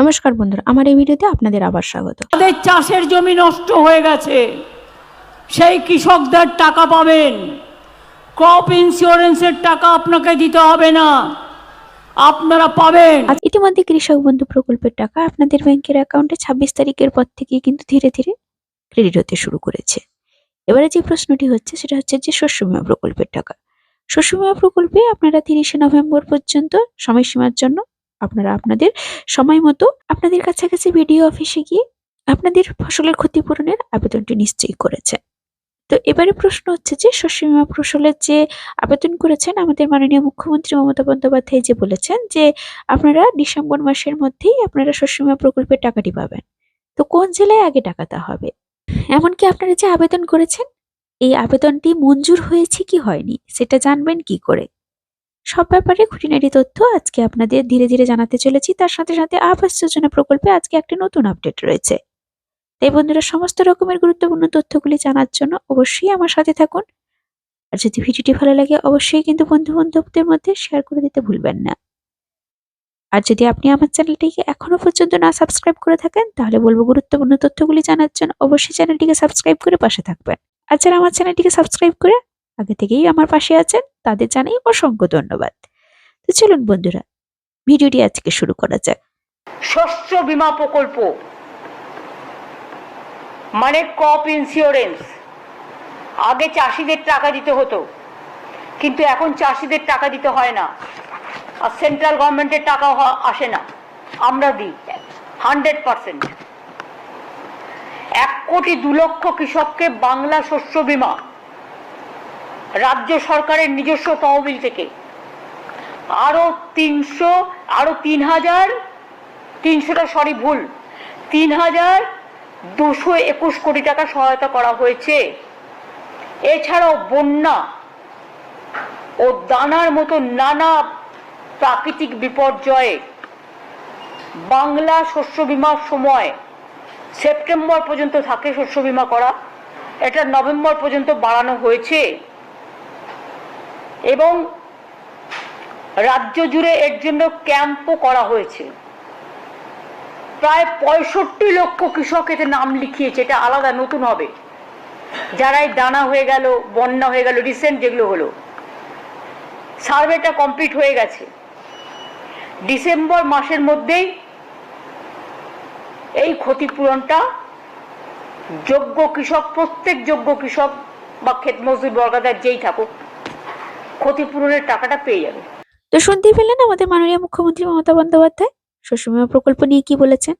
নমস্কার বন্ধুরা, আমার এই ভিডিওতে আপনাদের আবার স্বাগত। তাদের চাষের জমি নষ্ট হয়ে গেছে, সেই কৃষকদের টাকা পাবেন। ক্রপ ইন্স্যুরেন্সের টাকা আপনাকে দিতে হবে না, আপনারা পাবেন। আজ ইতিমধ্যে কৃষক বন্ধু প্রকল্পের টাকা আপনাদের ব্যাংকের অ্যাকাউন্টে 26 তারিখের পর থেকে কিন্তু ধীরে ধীরে ক্রেডিট হতে শুরু করেছে। এবারে যে প্রশ্নটি হচ্ছে সেটা হচ্ছে যে শস্য বীমা প্রকল্পের টাকা। শস্য বীমা প্রকল্পে আপনারা 30শে নভেম্বর পর্যন্ত সময়সীমার জন্য আপনারা আপনাদের সময় মতো আপনাদের কাছাকাছি বিডিও অফিসে গিয়ে আপনাদের ফসলের ক্ষতিপূরণের আবেদনটি নিশ্চয়ই করেছেন। তো এবারে প্রশ্ন হচ্ছে যে শস্য বীমা ফসলের যে আবেদন করেছেন, আমাদের মাননীয় মুখ্যমন্ত্রী মমতা বন্দ্যোপাধ্যায় যে বলেছেন যে আপনারা ডিসেম্বর মাসের মধ্যেই আপনারা শস্য বীমা প্রকল্পের টাকাটি পাবেন। তো কোন জেলায় আগে টাকাটা হবে, এমনকি আপনারা যে আবেদন করেছেন এই আবেদনটি মঞ্জুর হয়েছে কি হয়নি সেটা জানবেন কি করে, সব ব্যাপারে খুঁটিনাটি তথ্য আজকে আপনাদের ধীরে ধীরে জানাতে চলেছি। তার সাথে সাথে আবাস যোজনা প্রকল্পে আজকে একটি নতুন আপডেট রয়েছে। তাই বন্ধুরা, সমস্ত রকমের গুরুত্বপূর্ণ তথ্যগুলি জানার জন্য অবশ্যই আমার সাথে থাকুন। আর যদি ভিডিওটি ভালো লাগে অবশ্যই কিন্তু বন্ধু বান্ধবদের মধ্যে শেয়ার করে দিতে ভুলবেন না। আর যদি আপনি আমার চ্যানেলটিকে এখনো পর্যন্ত না সাবস্ক্রাইব করে থাকেন তাহলে বলবো গুরুত্বপূর্ণ তথ্যগুলি জানার জন্য অবশ্যই চ্যানেলটিকে সাবস্ক্রাইব করে পাশে থাকবেন। আর যারা আমার চ্যানেলটিকে সাবস্ক্রাইব করে আগে থেকেই আমার পাশে আছেন তাদের জানাই অসংখ্য ধন্যবাদ। তো চলুন বন্ধুরা, ভিডিওটি আজকে শুরু করা যাক। শস্য বীমা প্রকল্প মানে ক্রপ ইন্স্যুরেন্স। আগে চাষিদের টাকা দিতে হতো, কিন্তু এখন চাষিদের টাকা দিতে হয় না, আর সেন্ট্রাল গভর্নমেন্টের টাকা আসে না, আমরা দিই 100%। 1,02,00,000 কৃষককে বাংলা শস্য বীমা রাজ্য সরকারের নিজস্ব তহবিল থেকে আরো 3,221 কোটি টাকা সহায়তা করা হয়েছে। এছাড়াও বন্যা ও দানার মতো নানা প্রাকৃতিক বিপর্যয়ে বাংলা শস্য বীমার সময় সেপ্টেম্বর পর্যন্ত থাকে শস্য বীমা করা, এটা নভেম্বর পর্যন্ত বাড়ানো হয়েছে এবং রাজ্য জুড়ে এর জন্য ক্যাম্পও করা হয়েছে। প্রায় 65 লক্ষ কৃষক এতে নাম লিখিয়েছে। এটা আলাদা নতুন হবে, যারা এই দানা হয়ে গেল, বন্যা হয়ে গেল, রিসেন্ট যেগুলো হলো, সার্ভেটা কমপ্লিট হয়ে গেছে। ডিসেম্বর মাসের মধ্যেই এই ক্ষতিপূরণটা যোগ্য কৃষক, প্রত্যেক যোগ্য কৃষক বা ক্ষেত মজদুর বর্গাদার যেই থাকুক, ক্ষতিপূরণের টাকাটা পেয়ে যাবে। তো শুনতেই পেলেন আমাদের মাননীয় মুখ্যমন্ত্রী মমতা বন্দ্যোপাধ্যায় শস্য বীমা প্রকল্প নিয়ে কি বলেছেন।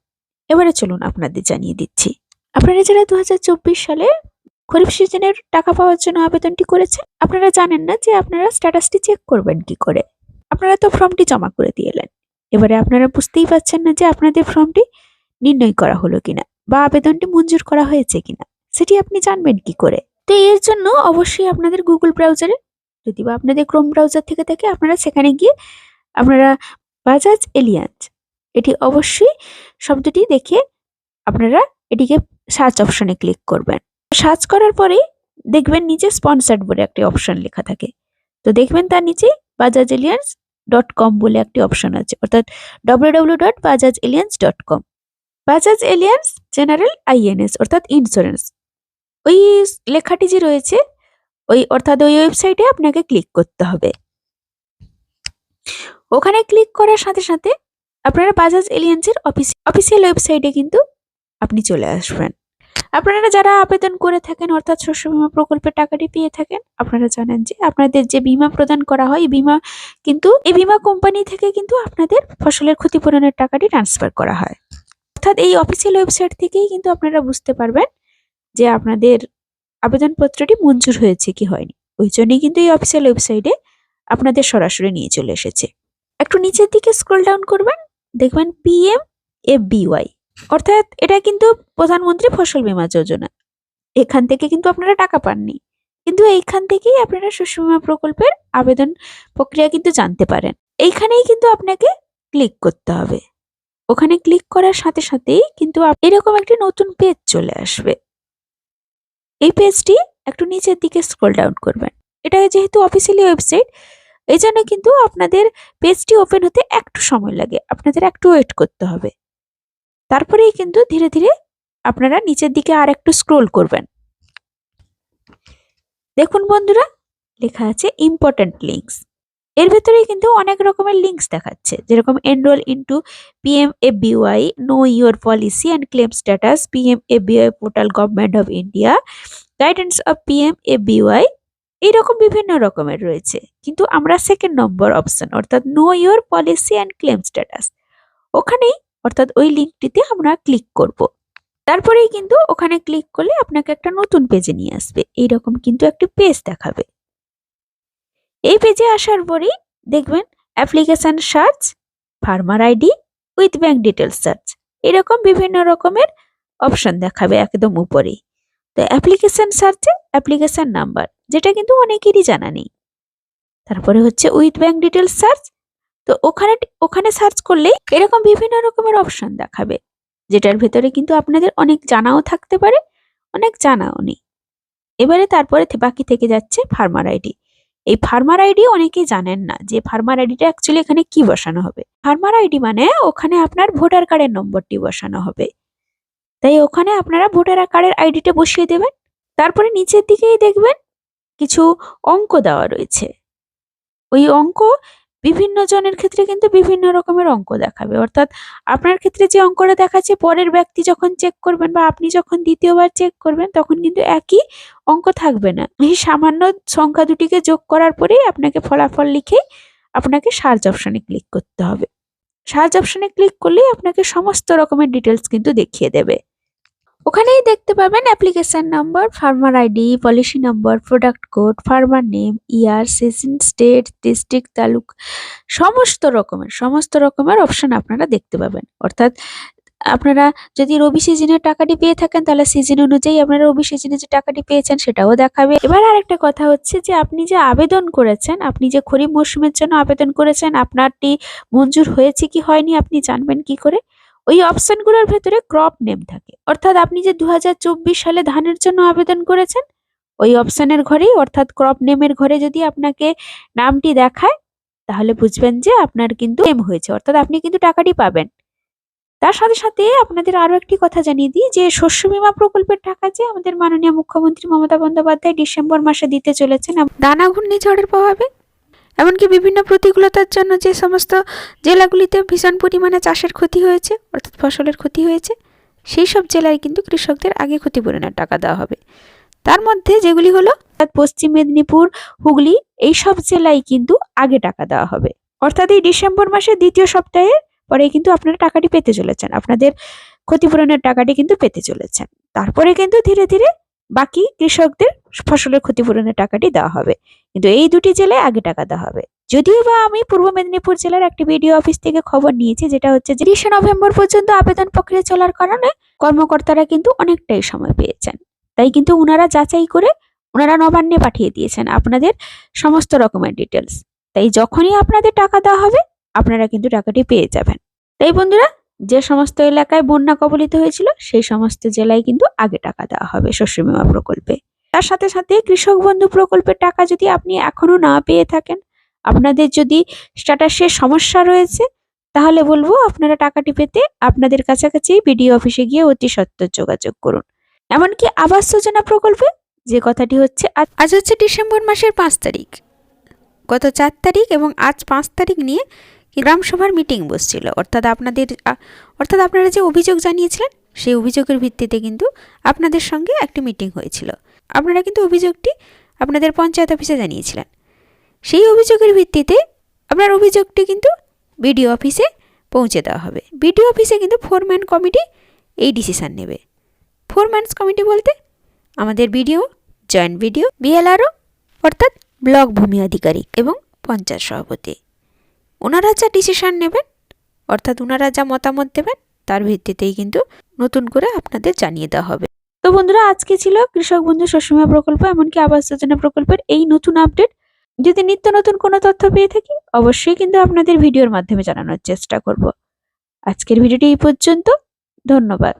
এবারে চলুন আপনাদের জানিয়ে দিচ্ছি। আপনারা যারা 2024 সালে খরিফ সিজনের টাকা পাওয়ার জন্য আবেদনটি করেছেন, আপনারা জানেন না যে আপনারা স্ট্যাটাসটি চেক করবেন কি করে। আপনারা তো ফর্মটি জমা করে দিয়ে এলেন, এবারে আপনারা বুঝতেই পারছেন না যে আপনাদের ফর্মটি নির্ণয় করা হলো কিনা বা আবেদনটি মঞ্জুর করা হয়েছে কিনা, সেটি আপনি জানবেন কি করে। তো এর জন্য অবশ্যই আপনাদের গুগল ব্রাউজারে, যদি বা আপনাদের ক্রোম ব্রাউজার থেকে থাকে, আপনারা সেখানে গিয়ে আপনারা বাজাজ এলিয়ান্স এটি অবশ্যই শব্দটি দেখে আপনারা এটিকে সার্চ অপশনে ক্লিক করবেন। সার্চ করার পরেই দেখবেন নিচে স্পন্সার্ড বলে একটি অপশন লেখা থাকে। তো দেখবেন তার নিচে bajajaliance.com বলে একটি অপশন আছে, অর্থাৎ www.bajajaliance.com। Bajaj alliance general INS অর্থাৎ ইন্স্যুরেন্স, ওই লেখাটি যে রয়েছে অর্থাৎ ওই ওয়েবসাইটে আপনাকে ক্লিক করতে হবে। ওখানে ক্লিক করার সাথে সাথে আপনারা বাজাজ এলিয়ান্সের অফিসিয়াল ওয়েবসাইটে কিন্তু আপনি চলে আসবেন। আপনারা যারা আবেদন করে থাকেন অর্থাৎ শস্য বীমা প্রকল্পের টাকাটি পেয়ে থাকেন, আপনারা জানেন যে আপনাদের যে বীমা প্রদান করা হয়, এই বীমা কোম্পানি থেকে কিন্তু আপনাদের ফসলের ক্ষতিপূরণের টাকাটি ট্রান্সফার করা হয়। অর্থাৎ এই অফিসিয়াল ওয়েবসাইট থেকেই কিন্তু আপনারা বুঝতে পারবেন যে আপনাদের আবেদনপত্রটি মঞ্জুর হয়েছে কি হয়নি। ওই জন্যই কিন্তু এই অফিসিয়াল ওয়েবসাইটে আপনাদের সরাসরি নিয়ে চলে এসেছে। একটু নিচের দিকে স্ক্রল ডাউন করবেন, দেখবেন PMFBY, অর্থাৎ এটা কিন্তু প্রধানমন্ত্রী ফসল বীমা যোজনা। এখান থেকে কিন্তু আপনারা টাকা পাননি, কিন্তু এইখান থেকেই আপনারা শস্য বীমা প্রকল্পের আবেদন প্রক্রিয়া কিন্তু জানতে পারেন। এইখানেই কিন্তু আপনাকে ক্লিক করতে হবে। ওখানে ক্লিক করার সাথে সাথেই কিন্তু এরকম একটি নতুন পেজ চলে আসবে। এই পেজটি একটু নিচের দিকে স্ক্রল ডাউন করবেন। এটা যেহেতু অফিসিয়ালি ওয়েবসাইট, এই জন্য কিন্তু আপনাদের পেজটি ওপেন হতে একটু সময় লাগে, আপনাদের একটু ওয়েট করতে হবে। তারপরেই কিন্তু ধীরে ধীরে আপনারা নিচের দিকে আর একটু স্ক্রোল করবেন। দেখুন বন্ধুরা, লেখা আছে ইম্পর্টেন্ট লিঙ্কস। এর ভেতরেই কিন্তু অনেক রকমের লিঙ্কস দেখাচ্ছে, যেরকম enroll into PMFBY, know your policy and claim status, PMFBY portal government of India, guidance of PMFBY, এইরকম বিভিন্ন রকমের রয়েছে। কিন্তু আমরা 2nd নম্বর অপশন অর্থাৎ know your policy and claim status, ওখানেই অর্থাৎ ওই লিঙ্কটিতে আমরা ক্লিক করব। তারপরেই কিন্তু ওখানে ক্লিক করলে আপনাকে একটা নতুন পেজে নিয়ে আসবে। এইরকম কিন্তু একটি পেজ দেখাবে। এই পেজে আসার পরেই দেখবেন application search, farmer ID with bank details search, এরকম বিভিন্ন রকমের অপশন দেখাবে একদম উপরেই। তো অ্যাপ্লিকেশন সার্চে অ্যাপ্লিকেশন নাম্বার, যেটা কিন্তু অনেকেরই জানা নেই। তারপরে হচ্ছে উইথ ব্যাংক ডিটেলস সার্চ, তো ওখানে সার্চ করলেই এরকম বিভিন্ন রকমের অপশন দেখাবে, যেটার ভেতরে কিন্তু আপনাদের অনেক জানাও থাকতে পারে, অনেক জানাও নেই। এবারে তারপরে বাকি থেকে যাচ্ছে ফার্মার আইডি। এই ফার্মার আইডি অনেকেই জানেন না যে ফার্মার আইডিটা অ্যাকচুয়ালি এখানে কি বসানো হবে। ফার্মার আইডি মানে ওখানে আপনার ভোটার কার্ডের নম্বরটি বসানো হবে, তাই ওখানে আপনারা ভোটার কার্ডের আইডিটা বসিয়ে দেবেন। তারপরে নিচের দিকেই দেখবেন কিছু অঙ্ক দেওয়া রয়েছে। ওই অঙ্ক বিভিন্ন জনের ক্ষেত্রে কিন্তু বিভিন্ন রকমের অঙ্ক দেখাবে, অর্থাৎ আপনার ক্ষেত্রে যে অঙ্কটা দেখাচ্ছে পরের ব্যক্তি যখন চেক করবেন বা আপনি যখন দ্বিতীয়বার চেক করবেন তখন কিন্তু একই অঙ্ক থাকবে না। এই সামান্য সংখ্যা দুটিকে যোগ করার পরেই আপনাকে ফলাফল লিখে আপনাকে সার্চ অপশনে ক্লিক করতে হবে। সার্চ অপশনে ক্লিক করলেই আপনাকে সমস্ত রকমের ডিটেলস কিন্তু দেখিয়ে দেবে। ওখানেই দেখতে পাবেন application number, farmer ID, policy number, product code, farmer name, year, season, state, district, taluk, সমস্ত রকমের অপশন আপনারা দেখতে পাবেন। অর্থাৎ আপনারা যদি রবি সিজনের টাকাটি পেয়ে থাকেন তাহলে সিজন অনুযায়ী আপনারা রবি সিজনে যে টাকাটি পেয়েছেন সেটাও দেখাবে। এবার আরেকটা কথা হচ্ছে যে আপনি যে আবেদন করেছেন, আপনি যে খরিফ মরশুমের জন্য আবেদন করেছেন, আপনারটি মঞ্জুর হয়েছে কি হয়নি আপনি জানবেন কি করে? ওই অপশনগুলোর ভেতরে ক্রপ নেম থাকে, অর্থাৎ আপনি যে 2024 সালে ধানের জন্য আবেদন করেছেন ওই অপশনের ঘরেই অর্থাৎ ক্রপ নেমের ঘরে যদি আপনাকে নামটি দেখায় তাহলে বুঝবেন যে আপনার কিন্তু নেম হয়েছে, অর্থাৎ আপনি কিন্তু টাকাটি পাবেন। তার সাথে সাথে আপনাদের আরো একটি কথা জানিয়ে দিই যে শস্য বীমা প্রকল্পের টাকা যে আমাদের মাননীয় মুখ্যমন্ত্রী মমতা বন্দ্যোপাধ্যায় ডিসেম্বর মাসে দিতে চলেছেন দানা ঘূর্ণিঝড়ের প্রভাবে, এমনকি বিভিন্ন প্রতিকূলতার জন্য যে সমস্ত জেলাগুলিতে ভীষণ পরিমাণে চাষের ক্ষতি হয়েছে অর্থাৎ ফসলের ক্ষতি হয়েছে, সেই সব জেলায় কিন্তু কৃষকদের আগে ক্ষতিপূরণের টাকা দেওয়া হবে। তার মধ্যে যেগুলি হলো পশ্চিম মেদিনীপুর, হুগলি, এই সব জেলায় কিন্তু আগে টাকা দেওয়া হবে। অর্থাৎ এই ডিসেম্বর মাসের দ্বিতীয় সপ্তাহে পরে কিন্তু আপনারা টাকাটি পেতে চলেছেন, আপনাদের ক্ষতিপূরণের টাকাটি কিন্তু পেতে চলেছেন। তারপরে কিন্তু ধীরে ধীরে বাকি কৃষকদের ফসলের ক্ষতিপূরণের টাকাটি দেওয়া হবে, কিন্তু এই দুটি জেলায় আগে টাকা দেওয়া হবে। যদিও বা আমি পূর্ব মেদিনীপুর জেলার একটি বিডিও অফিস থেকে খবর নিয়েছি, যেটা হচ্ছে 30 নভেম্বর পর্যন্ত আবেদন প্রক্রিয়া চলার কারণে কর্মকর্তারা কিন্তু অনেকটাই সময় পেয়েছেন, তাই কিন্তু ওনারা যাচাই করে ওনারা নবান্নে পাঠিয়ে দিয়েছেন আপনাদের সমস্ত রকমের ডিটেলস। তাই যখনই আপনাদের টাকা দেওয়া হবে আপনারা কিন্তু টাকাটি পেয়ে যাবেন। তাই বন্ধুরা, যে সমস্ত এলাকায় বন্যা কবলিত হয়েছিল সেই সমস্ত জেলায় কিন্তু আগে টাকা দেওয়া হবে শস্য বীমা প্রকল্পে। তার সাথে সাথে কৃষক বন্ধু প্রকল্পের টাকা যদি আপনি এখনো না পেয়ে থাকেন, আপনাদের যদি স্ট্যাটাসের সমস্যা রয়েছে, তাহলে বলবো আপনারা টাকাটি পেতে আপনাদের কাছাকাছি বিডিও অফিসে গিয়ে অতি সত্বর যোগাযোগ করুন। এমনকি আবাস যোজনা প্রকল্পে যে কথাটি হচ্ছে, আজ হচ্ছে ডিসেম্বর মাসের 5 তারিখ, গত 4 তারিখ এবং আজ 5 তারিখ নিয়ে গ্রামসভার মিটিং বসছিল। অর্থাৎ আপনারা যে অভিযোগ জানিয়েছিলেন সেই অভিযোগের ভিত্তিতে কিন্তু আপনাদের সঙ্গে একটি মিটিং হয়েছিল। আপনারা কিন্তু অভিযোগটি আপনাদের পঞ্চায়েত অফিসে জানিয়েছিলেন। সেই অভিযোগের ভিত্তিতে আপনার অভিযোগটি কিন্তু বিডিও অফিসে পৌঁছে দেওয়া হবে। বিডিও অফিসে কিন্তু 4 ম্যান কমিটি এই ডিসিশন নেবে। 4 ম্যানস কমিটি বলতে আমাদের বিডিও, জয়েন্ট বিডিও, বিএলআরও অর্থাৎ ব্লক ভূমি আধিকারিক এবং পঞ্চায়েত সভাপতি, ওনারা যা ডিসিশন নেবেন অর্থাৎ ওনারা যা মতামত দেবেন তার ভিত্তিতেই কিন্তু নতুন করে আপনাদের জানিয়ে দেওয়া হবে। তো বন্ধুরা, আজকে ছিল কৃষক বন্ধু শস্য বীমা প্রকল্প এমনকি আবাস যোজনা প্রকল্পের এই নতুন আপডেট। যদি নিত্য নতুন কোনো তথ্য পেয়ে থাকি অবশ্যই কিন্তু আপনাদের ভিডিওর মাধ্যমে জানানোর চেষ্টা করব। আজকের ভিডিওটি এই পর্যন্ত, ধন্যবাদ।